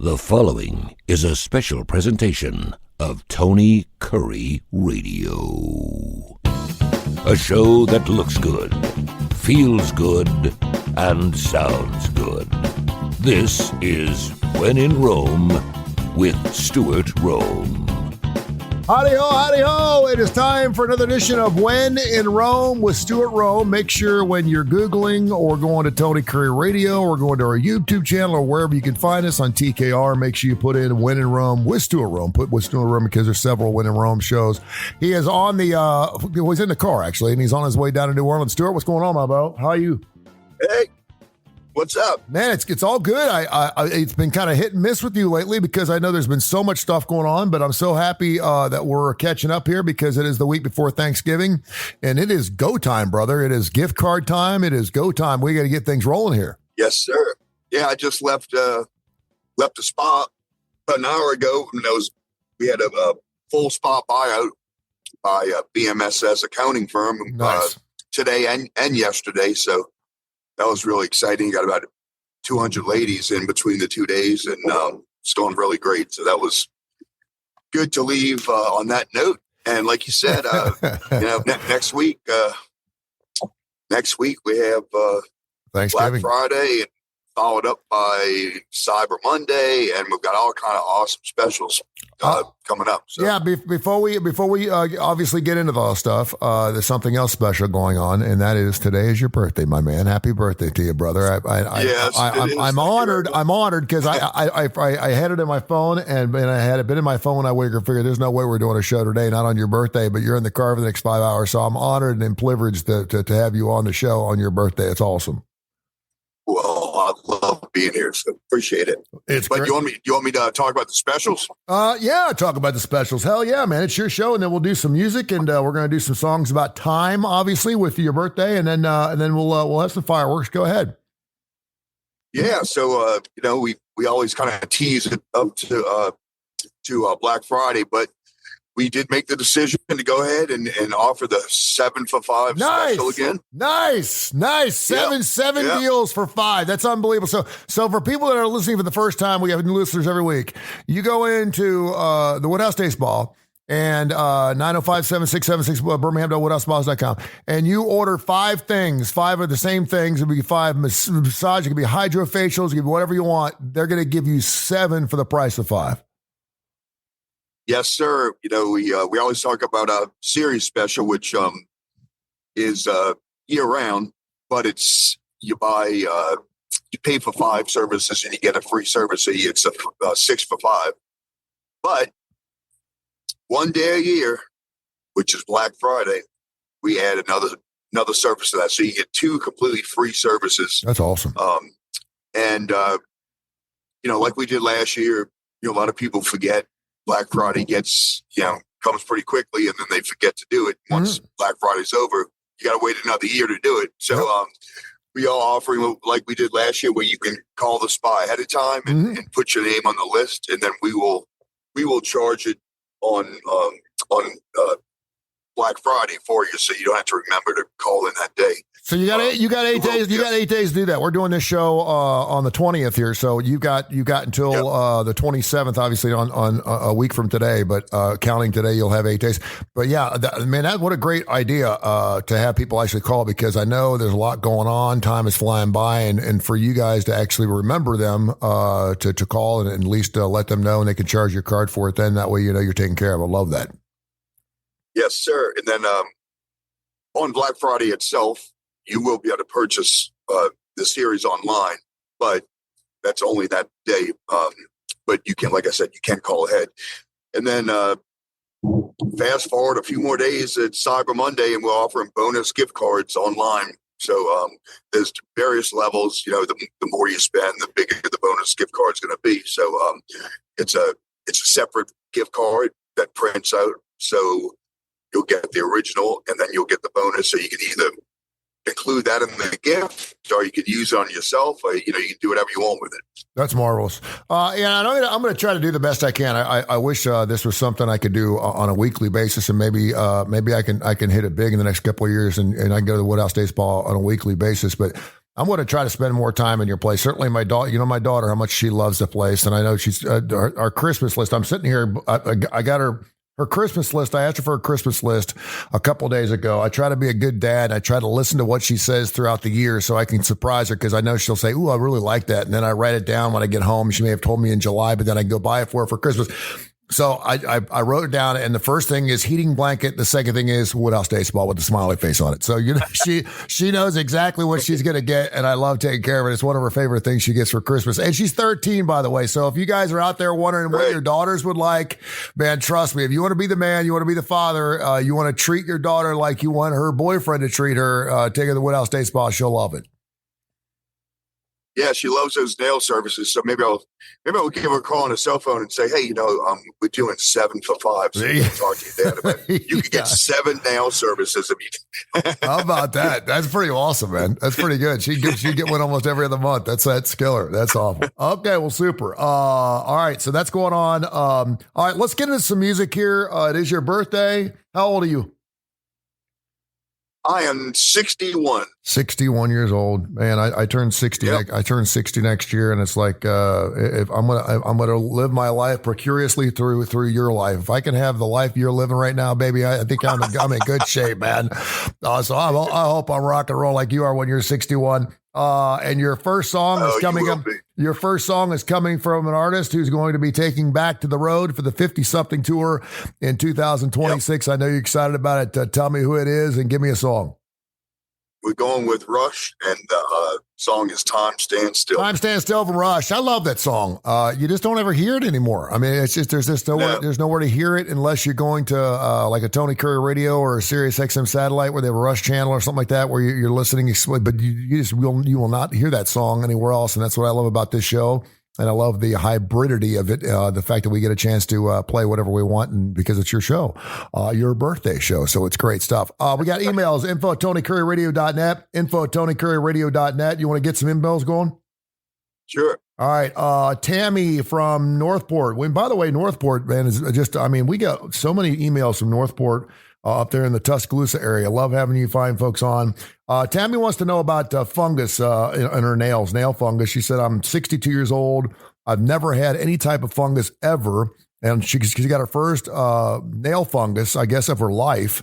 The following is a special presentation of Tony Kurre Radio. A show that looks good, feels good, and sounds good. This is When in Rome with Stuart Rome. Howdy ho, howdy ho. It is time for another edition of When in Rome with Stuart Rome. Make sure when you're Googling or going to Tony Kurre Radio or going to our YouTube channel or wherever you can find us on TKR, make sure you put in When in Rome with Stuart Rome. Put with Stuart Rome because there's several When in Rome shows. He is on the, he's in the car actually, and he's on his way down to New Orleans. Stuart, what's going on, my bro? How are you? Hey. What's up? Man, it's all good. It's been kind of hit and miss with you lately because I know there's been so much stuff going on, but I'm so happy that we're catching up here because it is the week before Thanksgiving, and it is go time, brother. It is gift card time. It is go time. We got to get things rolling here. Yes, sir. Yeah, I just left the spa about an hour ago, and we had a full spa buyout by BMSS accounting firm Nice. Today and yesterday, so that was really exciting. Got about 200 ladies in between the 2 days, and it's going really great. So that was good to leave on that note. And like you said, next week we have Thanksgiving. Black Friday, and followed up by Cyber Monday, and we've got all kind of awesome specials coming up. So. Yeah, before we obviously get into the stuff, there's something else special going on, and that is today is your birthday, my man. Happy birthday to you, brother. I'm honored. I'm honored because I had it in my phone, and I had it been in my phone when I figured there's no way we're doing a show today, not on your birthday, but you're in the car for the next 5 hours, so I'm honored and privileged to have you on the show on your birthday. It's awesome. Well, I love being here, so appreciate it. It's but great. you want me to talk about the specials? Yeah, talk about the specials. Hell yeah, man. It's your show, and then we'll do some music, and we're going to do some songs about time, obviously, with your birthday, and then we'll have some fireworks. Go ahead. Yeah, so we always kind of tease it up to Black Friday, but we did make the decision to go ahead and offer the 7 for $5 special again. Nice. Seven deals for $5. That's unbelievable. So for people that are listening for the first time, we have new listeners every week. You go into the Woodhouse Day Spa and 905-7676 Birmingham.woodhousespas.com, and you order 5 things. 5 are the same things. It could be 5 massage. It could be hydrofacials. It could be whatever you want. They're going to give you 7 for the price of 5. Yes, sir. We always talk about a series special, which is year round, but it's you pay for 5 services and you get a free service. So it's a 6 for $5. But one day a year, which is Black Friday, we add another service to that. So you get 2 completely free services. That's awesome. And like we did last year, a lot of people forget. Black Friday comes pretty quickly, and then they forget to do it. Once Black Friday's over, you got to wait another year to do it. So we are offering, like we did last year, where you can call the spa ahead of time and put your name on the list, and then we will charge it on Black Friday for you, so you don't have to remember to call in that day. So you got 8 days. You got 8 days to do that. We're doing this show on the 20th here, so you got until the 27th, obviously on a week from today. But counting today, you'll have 8 days. But yeah, what a great idea to have people actually call, because I know there's a lot going on. Time is flying by, and for you guys to actually remember them to call and at least let them know, and they can charge your card for it. Then that way you're taken care of. I love that. Yes, sir. And then on Black Friday itself, you will be able to purchase the series online, but that's only that day. But you can, like I said, you can call ahead. And then fast forward a few more days, it's Cyber Monday, and we're offering bonus gift cards online. So there's various levels. The more you spend, the bigger the bonus gift card is going to be. So it's a separate gift card that prints out. So you'll get the original, and then you'll get the bonus. So you can either include that in the gift, or you could use it on yourself, or you can do whatever you want with it. That's marvelous. Yeah, I'm going to try to do the best I can. I wish this was something I could do on a weekly basis, and maybe I can hit it big in the next couple of years, and I can go to the Woodhouse Day Spa on a weekly basis. But I'm going to try to spend more time in your place. Certainly my daughter, my daughter, how much she loves the place. And I know she's our Christmas list. I'm sitting here. I got her Christmas list. I asked her for a Christmas list a couple days ago. I try to be a good dad. I try to listen to what she says throughout the year so I can surprise her, because I know she'll say, "Ooh, I really like that." And then I write it down when I get home. She may have told me in July, but then I go buy it for her for Christmas. So I wrote it down, and the first thing is heating blanket. The second thing is Woodhouse Baseball with the smiley face on it. So she knows exactly what she's going to get, and I love taking care of it. It's one of her favorite things she gets for Christmas. And she's 13, by the way. So if you guys are out there wondering what your daughters would like, man, trust me. If you want to be the man, you want to be the father, you want to treat your daughter like you want her boyfriend to treat her, take her to the Woodhouse Baseball. She'll love it. Yeah, she loves those nail services. So maybe I'll give her a call on a cell phone and say, hey, we're doing 7 for $5. So you can talk to your dad about it. You can get 7 nail services. How about that? That's pretty awesome, man. That's pretty good. She get one almost every other month. That's killer. That's awful. Okay, well, super. All right, so that's going on. All right, let's get into some music here. It is your birthday. How old are you? I am 61. 61 years old, man. I turned 60. Yep. I turned 60 next year, and it's like if I'm gonna live my life precariously through your life. If I can have the life you're living right now, baby, I think I'm in good shape, man. So I hope I'm rock and roll like you are when you're 61. And your first song is coming up. Your first song is coming from an artist who's going to be taking Back to the Road for the 50-something tour in 2026. Yep. I know you're excited about it. Tell me who it is and give me a song. We're going with Rush, and the song is Time Stands Still. Time Stands Still from Rush. I love that song. You just don't ever hear it anymore. I mean, it's just there's nowhere to hear it unless you're going to like a Tony Kurre radio or a Sirius XM satellite where they have a Rush channel or something like that where you're listening. But you will not hear that song anywhere else, and that's what I love about this show. And I love the hybridity of it, the fact that we get a chance to play whatever we want, and because it's your show, your birthday show. So it's great stuff. We got emails, info@TonyCurryRadio.net, info@TonyCurryRadio.net. You want to get some emails going? Sure. All right. Tammy from Northport. By the way, Northport, man, is just, we got so many emails from Northport up there in the Tuscaloosa area. Love having you fine folks on. Tammy wants to know about fungus in her nails, nail fungus. She said, I'm 62 years old. I've never had any type of fungus ever. And she got her first nail fungus, I guess, of her life.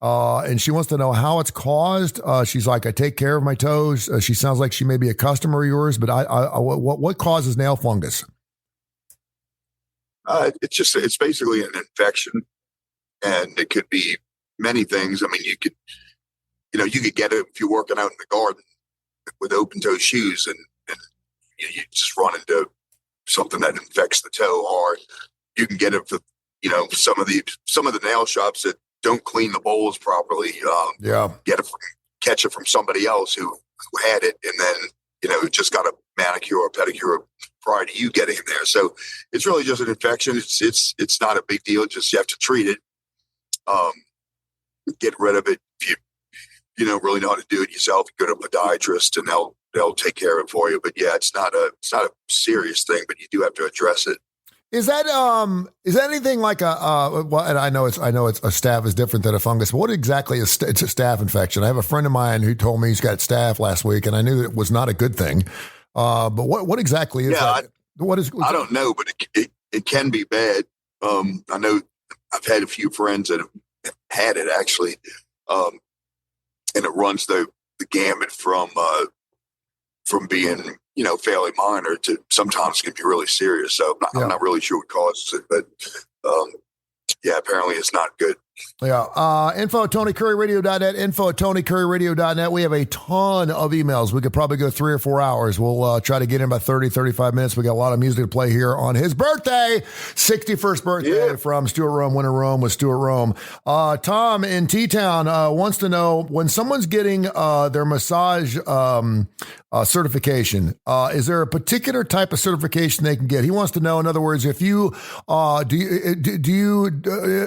And she wants to know how it's caused. She's like, I take care of my toes. She sounds like she may be a customer of yours, but what causes nail fungus? It's basically an infection, and it could be many things. I mean, you could get it if you're working out in the garden with open toe shoes, and you just run into something that infects the toe, or you can get it for, some of the nail shops that don't clean the bowls properly. Catch it from somebody else who had it, and then just got a manicure or pedicure prior to you getting in there. So it's really just an infection. It's not a big deal. Just you have to treat it. Get rid of it. If you don't really know how to do it yourself, go to a podiatrist and they'll take care of it for you. But yeah, it's not a serious thing, but you do have to address it. Is that anything like well, and I know it's a staph is different than a fungus, but what exactly is it's a staph infection? I have a friend of mine who told me he's got staph last week, and I knew that it was not a good thing. But what exactly is that? I don't know, but it can be bad. I know I've had a few friends that have had it actually, and it runs the gamut from being fairly minor to sometimes it can be really serious. So I'm not really sure what causes it, but apparently it's not good. Yeah. Info@TonyCurryRadio.net, info@TonyCurryRadio.net. We have a ton of emails. We could probably go 3 or 4 hours. We'll try to get in about 30, 35 minutes. We got a lot of music to play here on his birthday, 61st birthday from Stuart Rome, Winter Rome with Stuart Rome. Tom in T-Town wants to know, when someone's getting their massage certification, is there a particular type of certification they can get? He wants to know, in other words, if you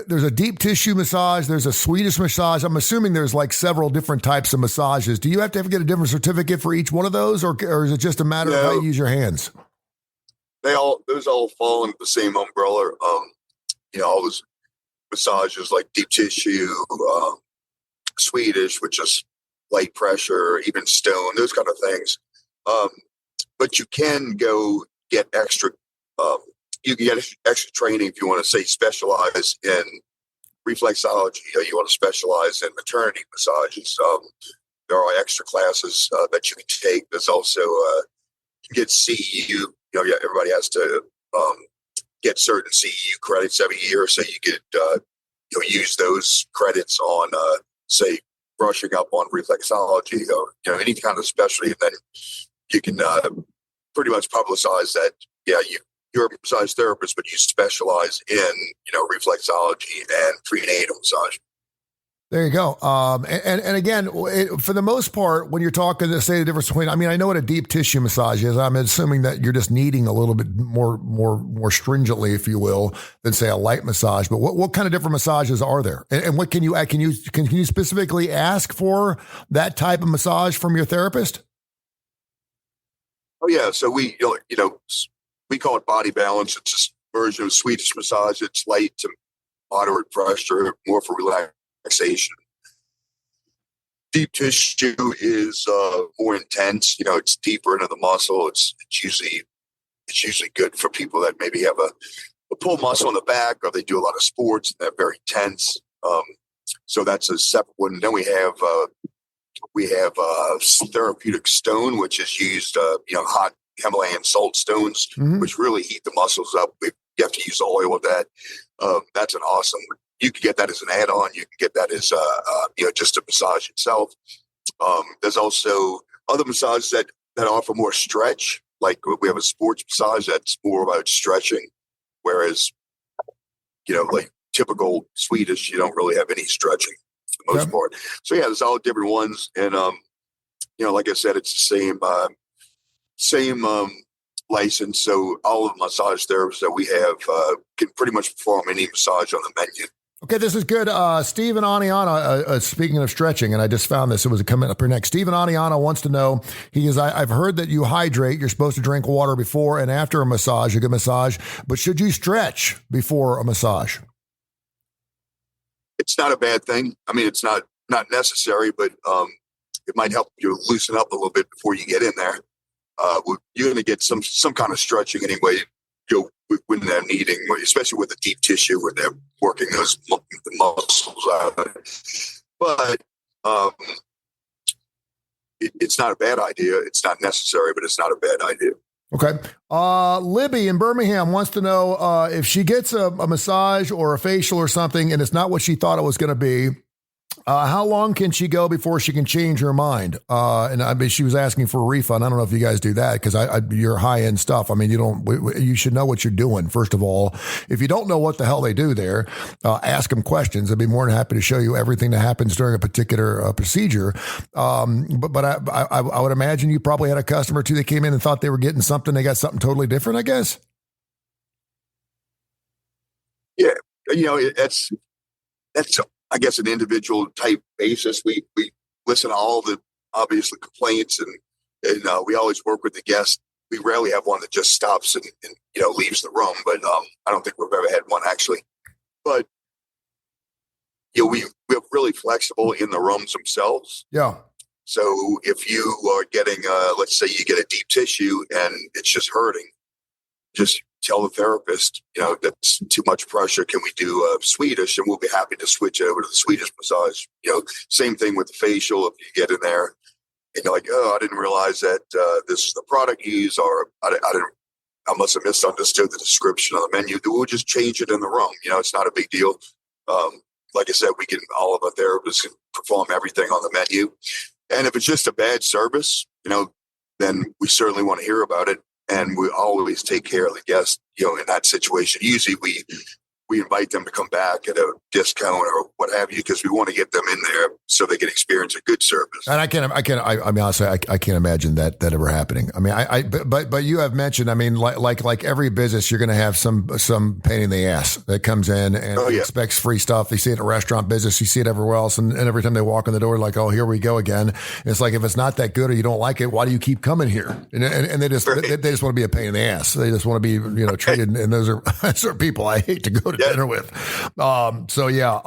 there's a deep tissue massage, there's a Swedish massage. I'm assuming there's like several different types of massages. Do you have to get a different certificate for each one of those, or is it just a matter of how you use your hands? Those all fall under the same umbrella. All those massages like deep tissue, Swedish, which is light pressure, even stone, those kind of things. But you can go get extra. You can get extra training if you want to say specialize in reflexology. You want to specialize in maternity massages. There are extra classes that you can take. There's also you get CEU. Everybody has to get certain CEU credits every year, so you could use those credits on say brushing up on reflexology or any kind of specialty, and then you can pretty much publicize that you're a massage therapist, but you specialize in reflexology and prenatal massage. There you go. And again, for the most part, when you're talking, say the difference between, I know what a deep tissue massage is. I'm assuming that you're just kneading a little bit more stringently, if you will, than say a light massage. But what kind of different massages are there? And what can you specifically ask for that type of massage from your therapist? Oh yeah. So we call it body balance. It's a version of Swedish massage. It's light to moderate pressure, more for relaxation. Deep tissue is more intense. It's deeper into the muscle. It's usually good for people that maybe have a pull muscle in the back, or they do a lot of sports and they're very tense. So that's a separate one. Then we have therapeutic stone, which is used, hot Himalayan salt stones, which really heat the muscles up. You have to use oil with that. That's an awesome. You can get that as an add-on. You can get that as just a massage itself. There's also other massages that offer more stretch. Like we have a sports massage that's more about stretching, whereas like typical Swedish, you don't really have any stretching for the most part. So yeah, there's all different ones, and like I said, it's the same license. So all of the massage therapists that we have can pretty much perform any massage on the menu. Okay, this is good. Stephen Aniana, speaking of stretching, and I just found this, it was coming up here next. Stephen Aniana wants to know, I've heard that you hydrate. You're supposed to drink water before and after a massage, a good massage, but should you stretch before a massage? It's not a bad thing. It's not necessary, but it might help you loosen up a little bit before you get in there. You're going to get some kind of stretching anyway. When they're kneading, especially with the deep tissue, when they're working those muscles out. But it's not a bad idea. It's not necessary, but it's not a bad idea. Okay. Libby in Birmingham wants to know if she gets a massage or a facial or something and it's not what she thought it was going to be, how long can she go before she can change her mind? And she was asking for a refund. I don't know if you guys do that because you're high end stuff. You should know what you're doing. First of all, if you don't know what the hell they do there, ask them questions. I'd be more than happy to show you everything that happens during a particular procedure. But I would imagine you probably had a customer too that came in and thought they were getting something. They got something totally different, I guess. Yeah. That's I guess an individual type basis. We listen to all the obviously complaints and we always work with the guest. We rarely have one that just stops and leaves the room, but I don't think we've ever had one actually. But we're really flexible in the rooms themselves. Yeah. So if you are getting let's say you get a deep tissue and it's just hurting, just tell the therapist, that's too much pressure. Can we do Swedish? And we'll be happy to switch over to the Swedish massage. Same thing with the facial. If you get in there and you're like, oh, I didn't realize that this is the product you use, or I must have misunderstood the description on the menu. We'll just change it in the room. It's not a big deal. Like I said, all of our therapists can perform everything on the menu. And if it's just a bad service, then we certainly want to hear about it. And we always take care of the guest, in that situation. Usually we invite them to come back at a discount or what have you, because we want to get them in there so they can experience a good service. And honestly, I can't imagine that ever happening. But you have mentioned, like every business, you're going to have some pain in the ass that comes in and expects free stuff. You see it in a restaurant business, you see it everywhere else. And every time they walk in the door, like, oh, here we go again. It's like, if it's not that good or you don't like it, why do you keep coming here? And they just want to be a pain in the ass. They just want to be, treated. And those are people I hate to go to dinner with. So yeah.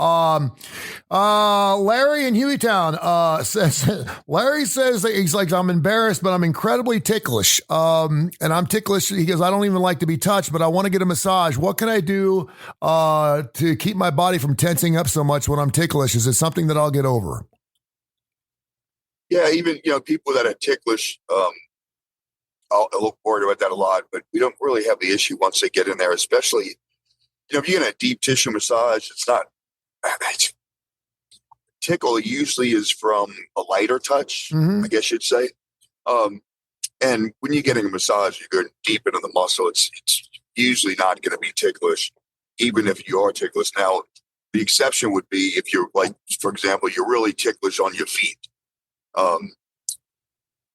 Larry in Hueytown says Larry says that he's like, I'm embarrassed, but I'm incredibly ticklish. And I'm ticklish. He goes, I don't even like to be touched, but I want to get a massage. What can I do to keep my body from tensing up so much when I'm ticklish? Is it something that I'll get over? Yeah, even people that are ticklish, I'll look forward about that a lot. But we don't really have the issue once they get in there, especially if you're in a deep tissue massage. It's not tickle. Usually is from a lighter touch, I guess you'd say. And when you're getting a massage, you're going deep into the muscle. It's usually not going to be ticklish, even if you are ticklish. Now, the exception would be if you're like, for example, you're really ticklish on your feet.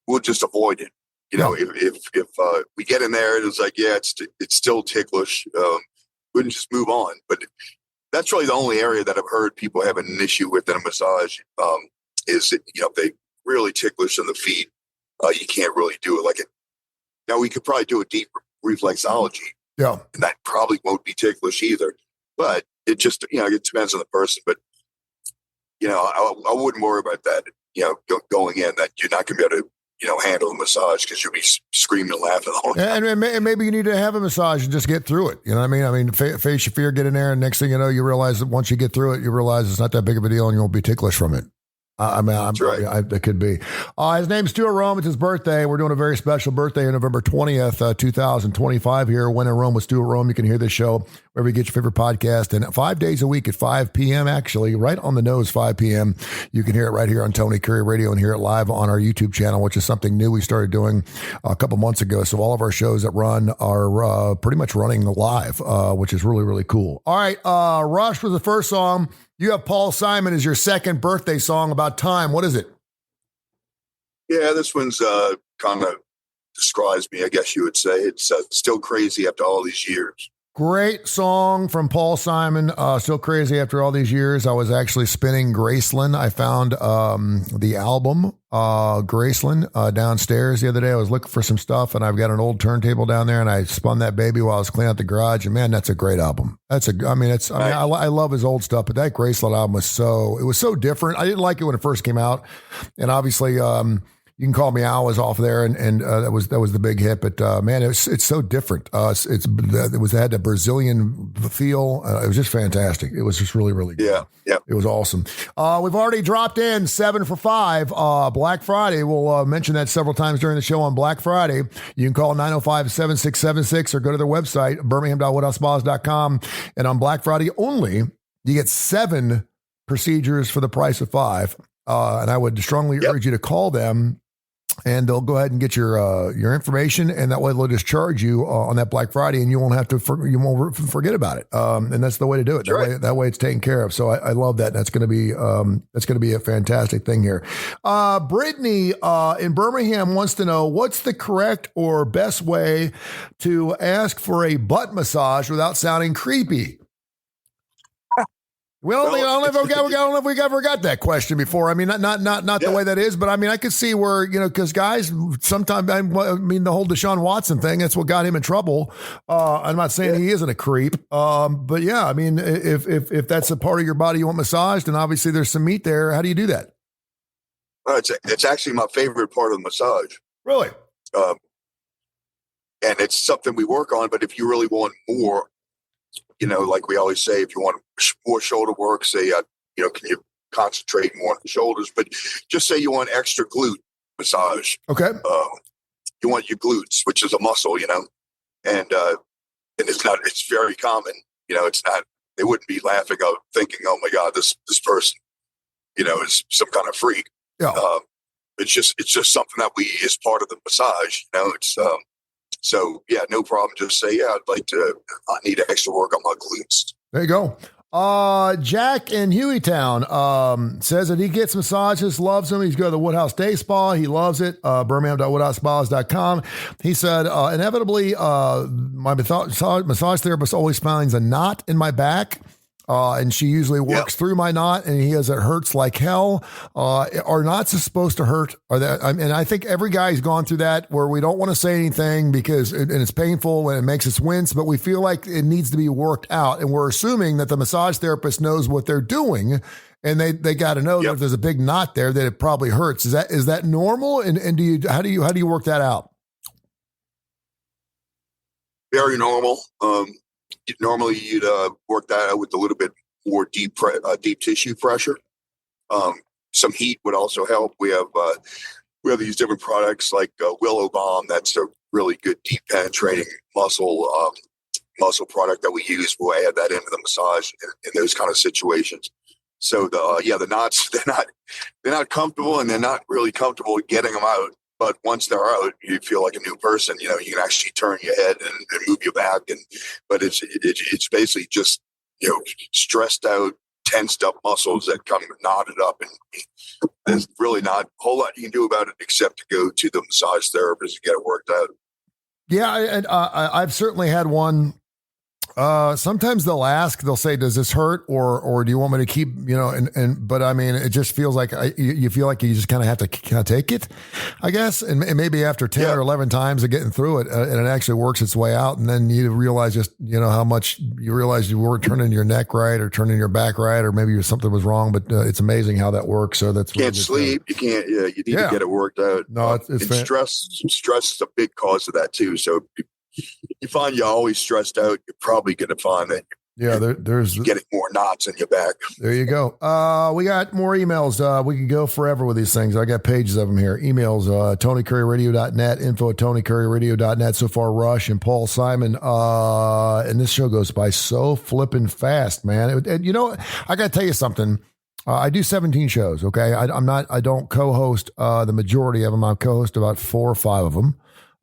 We'll just avoid it. If we get in there and it's like, yeah, it's still ticklish, we can just move on. But that's really the only area that I've heard people having an issue with in a massage, is that, if they really ticklish in the feet, you can't really do it like it. Now, we could probably do a deep reflexology. Yeah. And that probably won't be ticklish either. But it just, it depends on the person. But, I wouldn't worry about that, going in, that you're not going to be able to, handle a massage because you'll be screaming and laughing all the time. And maybe you need to have a massage and just get through it. You know what I mean? I mean, face your fear, get in there, and next thing you know, you realize that once you get through it, you realize it's not that big of a deal and you won't be ticklish from it. It could be. His name's Stuart Rome. It's his birthday. We're doing a very special birthday on November 20th, 2025 here. When in Rome with Stuart Rome. You can hear this show wherever you get your favorite podcast. And 5 days a week at 5 p.m., actually, right on the nose, 5 p.m. You can hear it right here on Tony Kurre Radio and hear it live on our YouTube channel, which is something new we started doing a couple months ago. So all of our shows that run are pretty much running live, which is really, really cool. All right, Rush was the first song. You have Paul Simon as your second birthday song, About Time. What is it? Yeah, this one's kind of describes me, I guess you would say. It's still crazy after all these years. Great song from Paul Simon. Still crazy after all these years. I was actually spinning Graceland. I found the album Graceland downstairs the other day. I was looking for some stuff, and I've got an old turntable down there, and I spun that baby while I was cleaning out the garage. And man, that's a great album. I love his old stuff, but that Graceland album was so different. I didn't like it when it first came out, and obviously, You Can Call Me Al was off there, and that was the big hit. But man, it's so different. It had the Brazilian feel. It was just fantastic. It was just really, really good. Yeah. It was awesome. We've already dropped in 7 for 5. Black Friday. We'll mention that several times during the show on Black Friday. You can call 905-7676 or go to their website, birmingham.woodhousespas.com. And on Black Friday only, you get 7 procedures for the price of 5. And I would strongly urge you to call them, and they'll go ahead and get your information, and that way they'll just charge you on that Black Friday, and you won't have to forget about it. And that's the way to do it. That way it's taken care of. So I love that. That's going to be a fantastic thing here. Brittany in Birmingham wants to know, what's the correct or best way to ask for a butt massage without sounding creepy? I don't know if we ever got that question before. I mean, not the way that is, but I mean, I could see where, because guys sometimes, the whole Deshaun Watson thing, that's what got him in trouble. I'm not saying he isn't a creep. But yeah, I mean, if that's a part of your body you want massaged, and obviously there's some meat there, how do you do that? It's actually my favorite part of the massage. Really? And it's something we work on, but if you really want more, like we always say, if you want more shoulder work, say, can you concentrate more on the shoulders? But just say you want extra glute massage. Okay. You want your glutes, which is a muscle, and it's very common. It's not, they wouldn't be laughing out thinking, oh my God, this person, is some kind of freak. Yeah. It's just something that we, as part of the massage, so yeah, no problem. Just say, I need extra work on my glutes. There you go. Jack in Hueytown says that he gets massages, loves them. He's going to the Woodhouse Day Spa. He loves it. Birmingham.woodhousespas.com. He said, inevitably, my massage therapist always finds a knot in my back. And she usually works through my knot, and he has it hurts like hell. Are knots supposed to hurt? And I think every guy's gone through that where we don't want to say anything because and it's painful and it makes us wince, but we feel like it needs to be worked out, and we're assuming that the massage therapist knows what they're doing, and they got to know that if there's a big knot there, that it probably hurts. Is that normal? And how do you work that out? Very normal. Normally, you'd work that out with a little bit more deep tissue pressure. Some heat would also help. We have these different products like Willow Balm. That's a really good deep penetrating muscle product that we use. We'll add that into the massage in those kind of situations. So the knots, they're not comfortable, and they're not really comfortable getting them out. But once they're out, you feel like a new person. You know, you can actually turn your head and move your back. But it's basically just, stressed out, tensed up muscles that come knotted up. And there's really not a whole lot you can do about it except to go to the massage therapist and get it worked out. Yeah, and I've certainly had one. Sometimes they'll say, does this hurt or do you want me to keep, but I mean, it just feels like you feel like you just kind of have to kind of take it, I guess. And maybe after 10 or 11 times of getting through it, and it actually works its way out. And then you realize how much you realize you weren't turning your neck right or turning your back right, or maybe something was wrong, but it's amazing how that works. So that's can't sleep. You can't, you need to get it worked out. No, it's stress is a big cause of that too. So you find you're always stressed out, you're probably going to find that there's getting more knots in your back. There you go. We got more emails. We could go forever with these things. I got pages of them here. Emails, TonyCurryRadio.net, info@TonyCurryRadio.net. So far, Rush and Paul Simon. And this show goes by so flipping fast, man. And I got to tell you something. I do 17 shows. Okay. I don't co-host the majority of them. I co-host about 4 or 5 of them.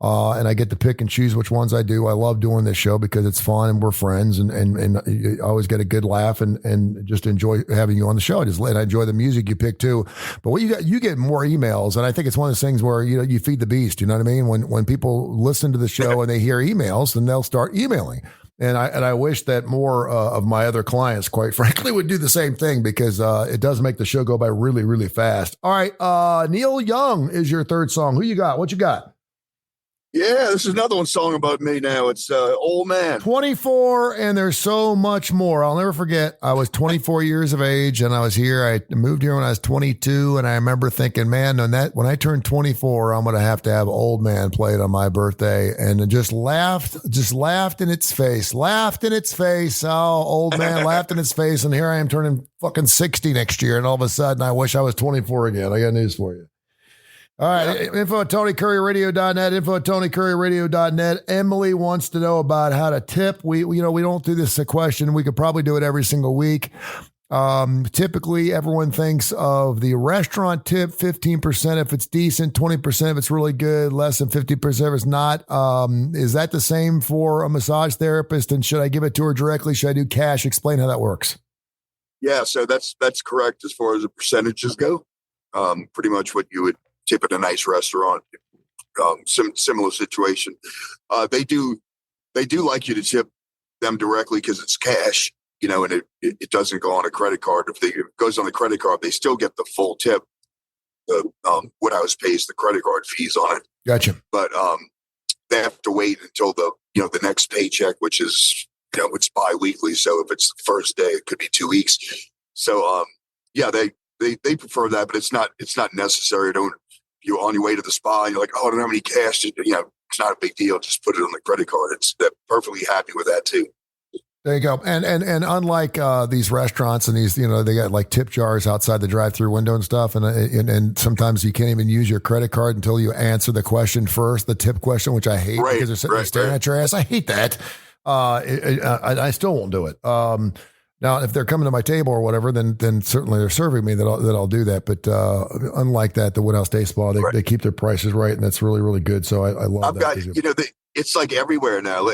And I get to pick and choose which ones I do. I love doing this show because it's fun and we're friends and you always get a good laugh and just enjoy having you on the show. I enjoy the music you pick too. But what you get more emails, and I think it's one of those things where you feed the beast. You know what I mean? When people listen to the show and they hear emails, then they'll start emailing. And I wish that more of my other clients, quite frankly, would do the same thing because it does make the show go by really, really fast. All right, Neil Young is your third song. Who you got? What you got? Yeah, this is another song about me now. It's Old Man. 24, and there's so much more. I'll never forget. I was 24 years of age, and I was here. I moved here when I was 22, and I remember thinking, man, when I turn 24, I'm going to have Old Man played on my birthday, and just laughed in its face. Oh, Old Man laughed in its face, and here I am turning fucking 60 next year, and all of a sudden, I wish I was 24 again. I got news for you. All right, info@TonyCurryRadio.net, info@TonyCurryRadio.net. Emily wants to know about how to tip. We don't do this as a question. We could probably do it every single week. Typically, everyone thinks of the restaurant tip, 15% if it's decent, 20% if it's really good, less than 50% if it's not. Is that the same for a massage therapist? And should I give it to her directly? Should I do cash? Explain how that works. Yeah, so that's correct as far as the percentages go. Pretty much what you would tip at a nice restaurant, similar situation. They do like you to tip them directly because it's cash, and it doesn't go on a credit card. If it goes on the credit card, they still get the full tip. The Woodhouse pays the credit card fees on it. Gotcha. But they have to wait until the next paycheck, which is it's biweekly. So if it's the first day, it could be 2 weeks. So they prefer that, but it's not necessary. You're on your way to the spa, and you're like, oh, I don't have any cash. It's not a big deal. Just put it on the credit card. They're perfectly happy with that too. There you go. And unlike these restaurants and these, they got like tip jars outside the drive-through window and stuff. And sometimes you can't even use your credit card until you answer the question first, the tip question, which I hate because they're sitting there staring at your ass. I hate that. I still won't do it. Now, if they're coming to my table or whatever, then certainly they're serving me that I'll do that. But unlike that, the Woodhouse Day Spa, they keep their prices right, and that's really, really good. So I love that. It's like everywhere now.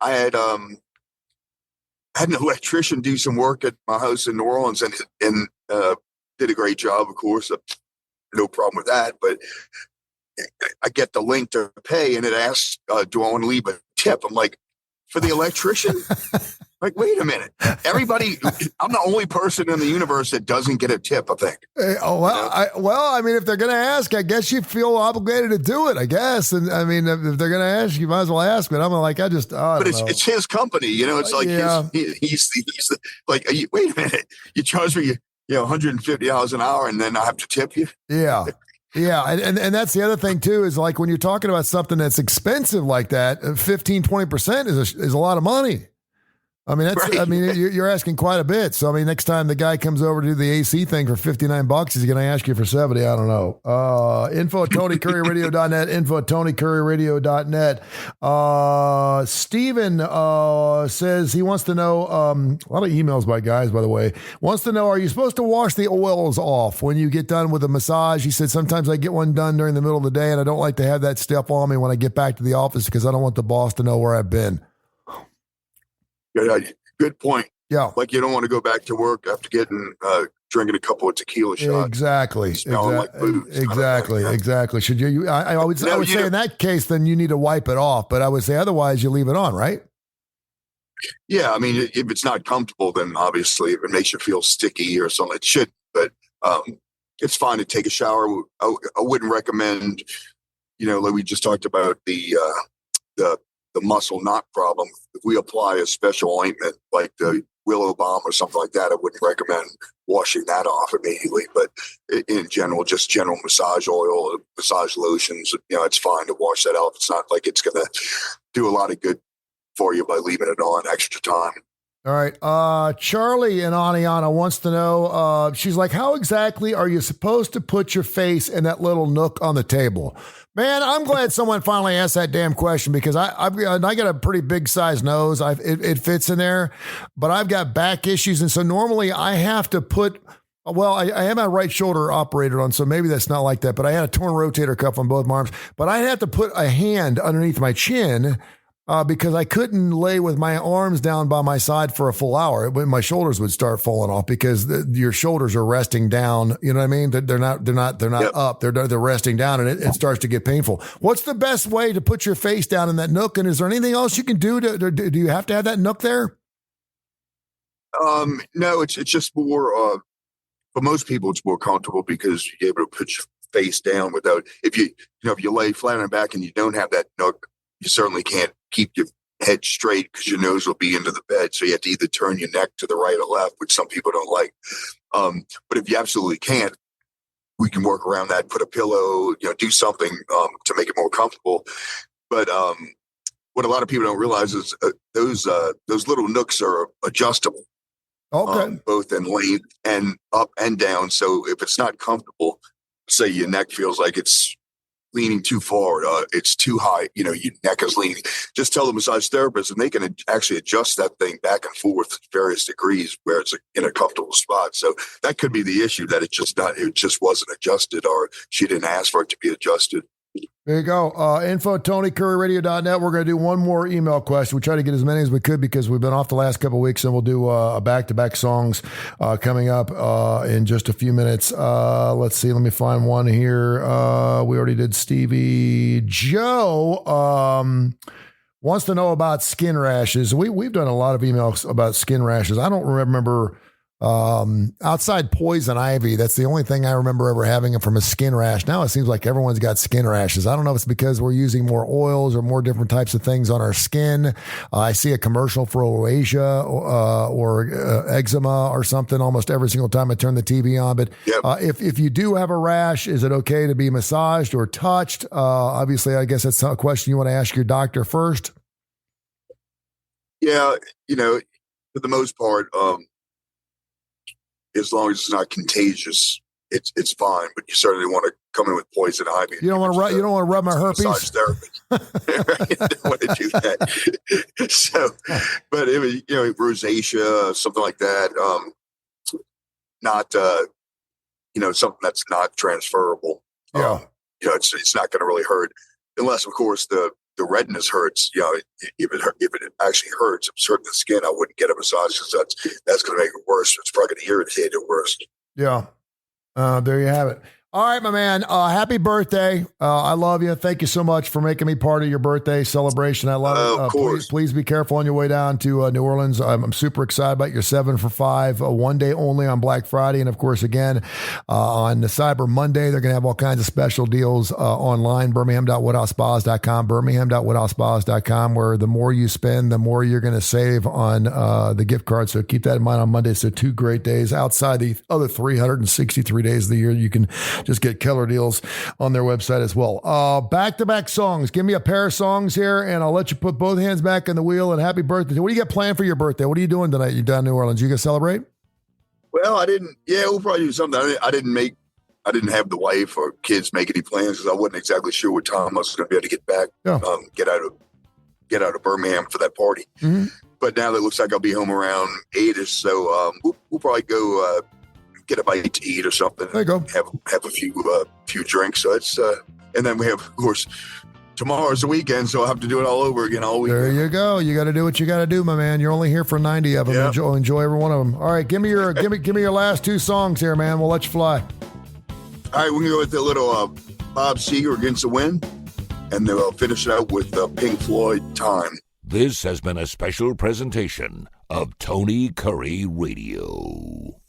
I had an electrician do some work at my house in New Orleans, and did a great job, of course. No problem with that. But I get the link to pay, and it asks, "Do I want to leave a tip?" I'm like, for the electrician? Like, wait a minute. Everybody, I'm the only person in the universe that doesn't get a tip, I think. I mean, if they're going to ask, I guess you feel obligated to do it, I guess. And I mean, if they're going to ask, you might as well ask. But I'm like, but it's his company, It's like he's like, wait a minute, you charge me, $150 an hour, and then I have to tip you. Yeah. Yeah, and that's the other thing too, is like when you're talking about something that's expensive like that, 15-20% is a lot of money. I mean, you're asking quite a bit. So, I mean, next time the guy comes over to do the AC thing for $59, he's going to ask you for 70. I don't know. Info at TonyCurryRadio.net. Info at TonyCurryRadio.net. Steven says he wants to know, a lot of emails by guys, by the way, wants to know, are you supposed to wash the oils off when you get done with a massage? He said, sometimes I get one done during the middle of the day, and I don't like to have that stuff on me when I get back to the office because I don't want the boss to know where I've been. Yeah, good point. Yeah. Like you don't want to go back to work after drinking a couple of tequila shots. Exactly. Smelling like booze. Exactly. Should you I would say in that case, then you need to wipe it off. But I would say otherwise you leave it on, right? Yeah. I mean, if it's not comfortable, then obviously if it makes you feel sticky or something, it shouldn't. But it's fine to take a shower. I wouldn't recommend, like we just talked about the muscle knot problem. If we apply a special ointment like the willow balm or something like that, I wouldn't recommend washing that off immediately. But in general, just general massage oil, massage lotions, it's fine to wash that off. It's not like it's going to do a lot of good for you by leaving it on extra time. All right. Charlie in Aniana wants to know, she's like, how exactly are you supposed to put your face in that little nook on the table? Man, I'm glad someone finally asked that damn question because I got a pretty big size nose. It fits in there, but I've got back issues. And so normally I have to put, I have my right shoulder operated on, so maybe that's not like that, but I had a torn rotator cuff on both my arms, but I had to put a hand underneath my chin because I couldn't lay with my arms down by my side for a full hour. My shoulders would start falling off because your shoulders are resting down. You know what I mean? They're not yep. Up. They're resting down, and it starts to get painful. What's the best way to put your face down in that nook? And is there anything else you can do? Do you have to have that nook there? No, it's just more. For most people, it's more comfortable because you're able to put your face down without. If you lay flat on your back and you don't have that nook, you certainly can't keep your head straight because your nose will be into the bed. So you have to either turn your neck to the right or left, which some people don't like. But if you absolutely can't, we can work around that, put a pillow, do something to make it more comfortable. But what a lot of people don't realize is those little nooks are adjustable. Okay. Both in length and up and down. So if it's not comfortable, say your neck feels like it's leaning too forward, it's too high, your neck is leaning, just tell the massage therapist and they can actually adjust that thing back and forth at various degrees where it's in a comfortable spot. So that could be the issue, that it just wasn't adjusted, or she didn't ask for it to be adjusted. There you go. Info at TonyCurryRadio.net. We're going to do one more email question. We try to get as many as we could because we've been off the last couple of weeks, and we'll do a back-to-back songs coming up in just a few minutes. Let's see. Let me find one here. We already did Stevie. Joe wants to know about skin rashes. We've done a lot of emails about skin rashes. I don't remember outside poison ivy. That's the only thing I remember ever having from a skin rash. Now it seems like everyone's got skin rashes. I don't know if it's because we're using more oils or more different types of things on our skin. I see a commercial for rosacea or eczema or something almost every single time I turn the TV on. But yep. If you do have a rash, is it okay to be massaged or touched? Obviously, I guess that's a question you want to ask your doctor first. Yeah, for the most part, as long as it's not contagious, it's fine. But you certainly want to come in with poison ivy. You don't want to rub my herpes. Therapy. You don't want to do that. So, but it was, rosacea, something like that. Not something that's not transferable. Yeah. It's not going to really hurt unless, of course, the redness hurts. If it actually hurts, if it's hurting the skin, I wouldn't get a massage because that's going to make it worse. It's probably going to irritate it worse. Yeah. There you have it. All right, my man. Happy birthday. I love you. Thank you so much for making me part of your birthday celebration. I love it. Of course. Please be careful on your way down to New Orleans. I'm super excited about your 7 for 5, one day only on Black Friday. And of course, again, on the Cyber Monday, they're going to have all kinds of special deals online, birmingham.woodhousespas.com, birmingham.woodhousespas.com, where the more you spend, the more you're going to save on the gift card. So keep that in mind on Monday. So 2 great days outside the other 363 days of the year. You can just get killer deals on their website as well. Back-to-back songs. Give me a pair of songs here, and I'll let you put both hands back on the wheel, and happy birthday. What do you got planned for your birthday? What are you doing tonight? You down in New Orleans? You going to celebrate? Well, I didn't. Yeah, we'll probably do something. I didn't have the wife or kids make any plans because I wasn't exactly sure what time I was going to be able to get back, get out of Birmingham for that party. Mm-hmm. But now that it looks like I'll be home around 8ish, so we'll probably go get a bite to eat or something. There you go. Have a few drinks. So it's and then we have, of course, tomorrow's the weekend, so I'll have to do it all over again all weekend. There you go. You got to do what you got to do, my man. You're only here for 90 of them. Yep. Enjoy every one of them. All right, give me your last 2 songs here, man. We'll let you fly. All right, we're gonna go with a little Bob Seger, Against the Wind, and then I'll finish it out with Pink Floyd, Time. This has been a special presentation of Tony Kurre Radio.